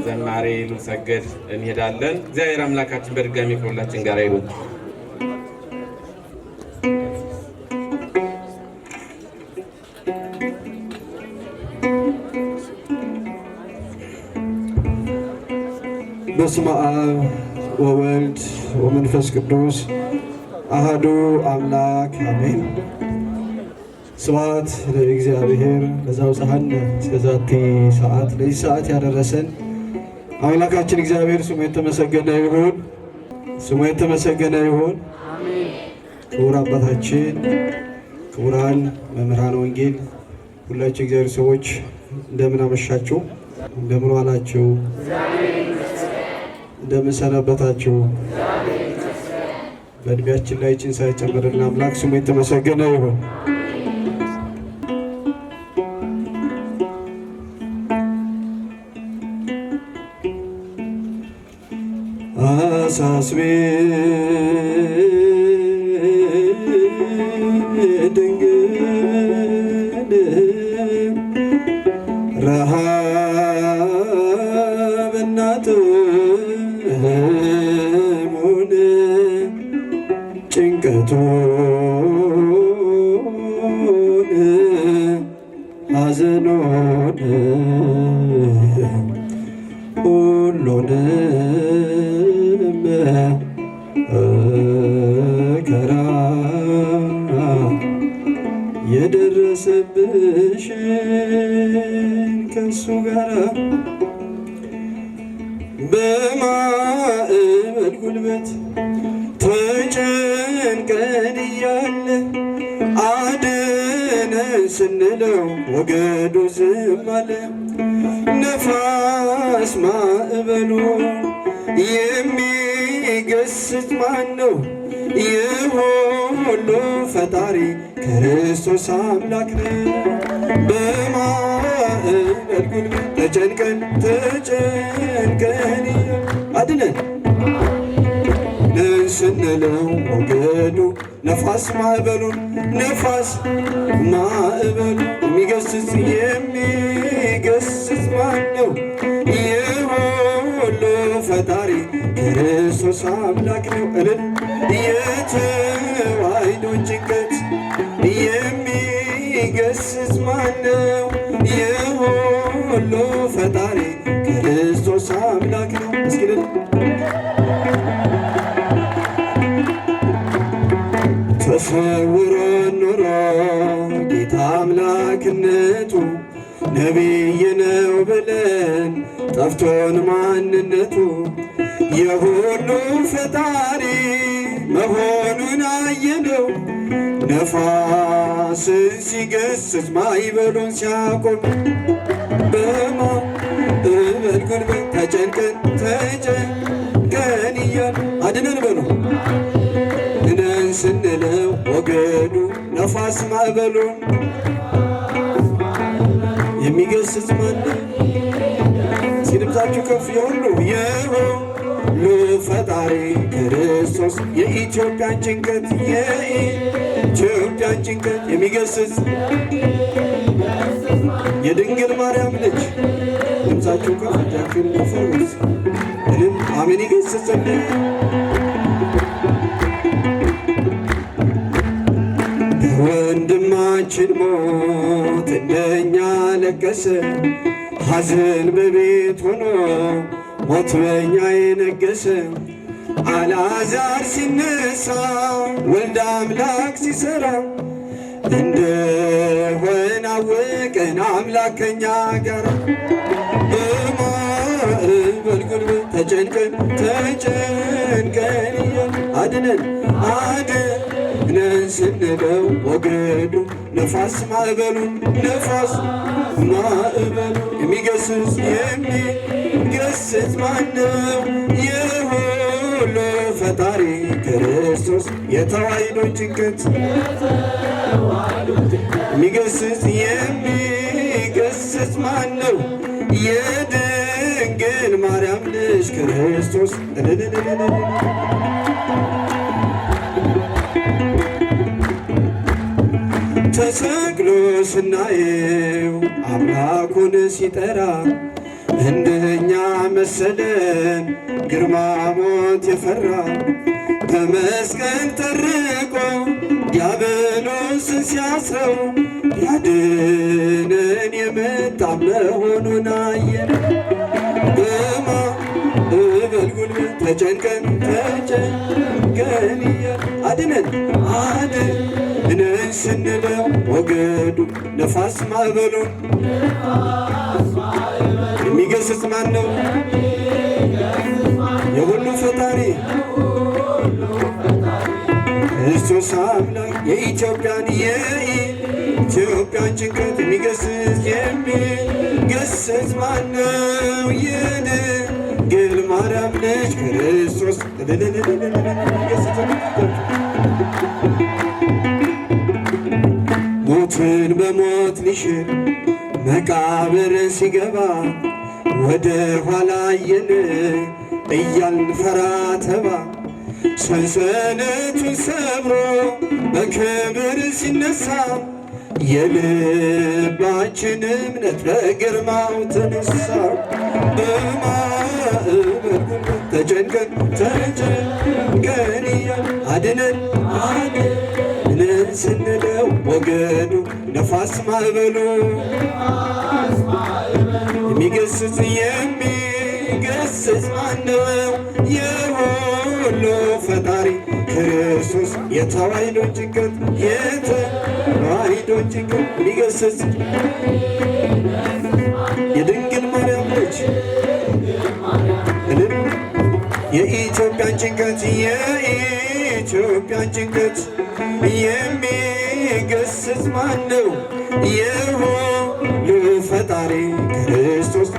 ዘማሬ ልሰገድ እንሄዳለን። እግዚአብሔር አምላካችን በድጋሚ ከሁላችን ጋር ይሁን። በስመ አብ ወወልድ ወመንፈስ ቅዱስ አሐዱ አምላክ አሜን። ስብሐት ለእግዚአብሔር ለዘአብጽሐነ እስከዛቲ ሰዓት። ለዚህ ሰዓት ያደረሰን አምላካችን እግዚአብሔር ስሙ የተመሰገነ ይሁን። ስሙ የተመሰገነ ይሁን። ክቡር አባታችን፣ ክቡራን መምህራን ወንጌል፣ ሁላችሁ እግዚአብሔር ሰዎች እንደምን አመሻችሁ? እንደምን ዋላችሁ? እንደምን ሰነበታችሁ? በእድሜያችን ላይ ጭን ሳይጨምርልን አምላክ ስሙ የተመሰገነ ይሁን። አሳስቤ ድንግል ረሃብና ጥሙን ጭንቀቱን ሐዘኑን ሁሉንም መከራ የደረሰብሽን ከሱ ጋር በማዕበል ጉልበት ተጨንቀን እያለ አድነን ስንለው ወገዱ ዝም አለ። ነፋስ ማዕበሉ የሚገስጽ ማን ነው? የሁሉ ፈጣሪ ክርስቶስ አምላክ ነው። በማዕበል ጉልበት ተጨንቀን አድነን ስንለው ሞገዱ ነፋስ ማዕበሉን የሚገስጽ ማን ነው? የሁሉ ፈጣሪ ክርስቶስ አምላክ ነው። እልል የተዋሕዶን ጭንቀት የሚገስጽ ማን ነው? የሁሉ ፈጣሪ ክርስቶስ አምላክ ነው። እስኪ ተሰውሮን ኖሮ ጌታ አምላክነቱ ነቢይ ነው ብለን ጠፍቶን ማንነቱ የሁሉ ፈጣሪ መሆኑን አየነው። ነፋስን ሲገስጽ ማዕበሉን ሲያቆም በማዕበል ጉልበት ተጨንቀን እያሉ አድነን በሉ ድነን ስንለው ወገዱ ነፋስ ማዕበሉን የሚገስጽ ማን ነው? ሲድምፃችሁ ከፍ የሁሉ ፈጣሪ ክርስቶስ የኢትዮጵያን ጭንቀት የሚገስጽ የድንግል ማርያም ልጅ ድምፃችሁ ከፍ እጃችሁን ከፍ እልም አሜን ይገስጽልን። ወንድማችን ሞት እንደኛ ለቀሰ፣ ሐዘን በቤት ሆኖ ሞት በኛ የነገሰ። አልዓዛር ሲነሳ ወልደ አምላክ ሲሰራ እንደሆነ አወቅን አምላክ ከኛ ጋር። በማዕበል ጉልበት ተጨንቀን አድነን ስንለው ወገዱ ነፋስ ማዕበሉን የሚገስጽ ማነው? የሁሉ ፈጣሪ ክርስቶስ የተዋሕዶን ጭንቀት የሚገስጽ ማነው? የድንግል ማርያም ልጅ ክርስቶስ ተሰቅሎ ስናየው አምላኩን ሲጠራ እንደኛ መሰለን ግርማ ሞት የፈራ በመስቀል ጠርቆ ዲያብሎስን ሲያስረው ሊያድነን የመጣ መሆኑን አየን። በማዕበል ጉልበት ተጨንቀን አድነን አድነን ስንለው ሞገዱ ነፋስ ማዕበሉን የሚገስጽ ማን ነው? የሁሉ ፈጣሪ ክርስቶስ አምላክ የኢትዮጵያን ጭንቀት የሚገስጽ ማን ነው? የድንግል ማርያም ልጅ ክርስቶስ ሞትን በሞት ሊሽር መቃብር ሲገባ ወደ ኋላ አየን እያልን ፈራ ተባ ሰንሰለቱን ሰብሮ በክብር ሲነሳ የልባችን እምነት በግርማው ተነሳ። በማዕበል ተጨንቀን አድነን ስንለው ሞገዱ ነፋስ ማዕበሉ የሚገስጽ ማነው? የሁሉ ፈጣሪ ክርስቶስ የተዋሕዶን ጭንቀት የሚገስጽ የድንግል ማርያም ልጅ የኢትዮጵያን ጭንቀት የሚገስጽ ማነው? የሁሉ ፈጣሪ ክርስቶስ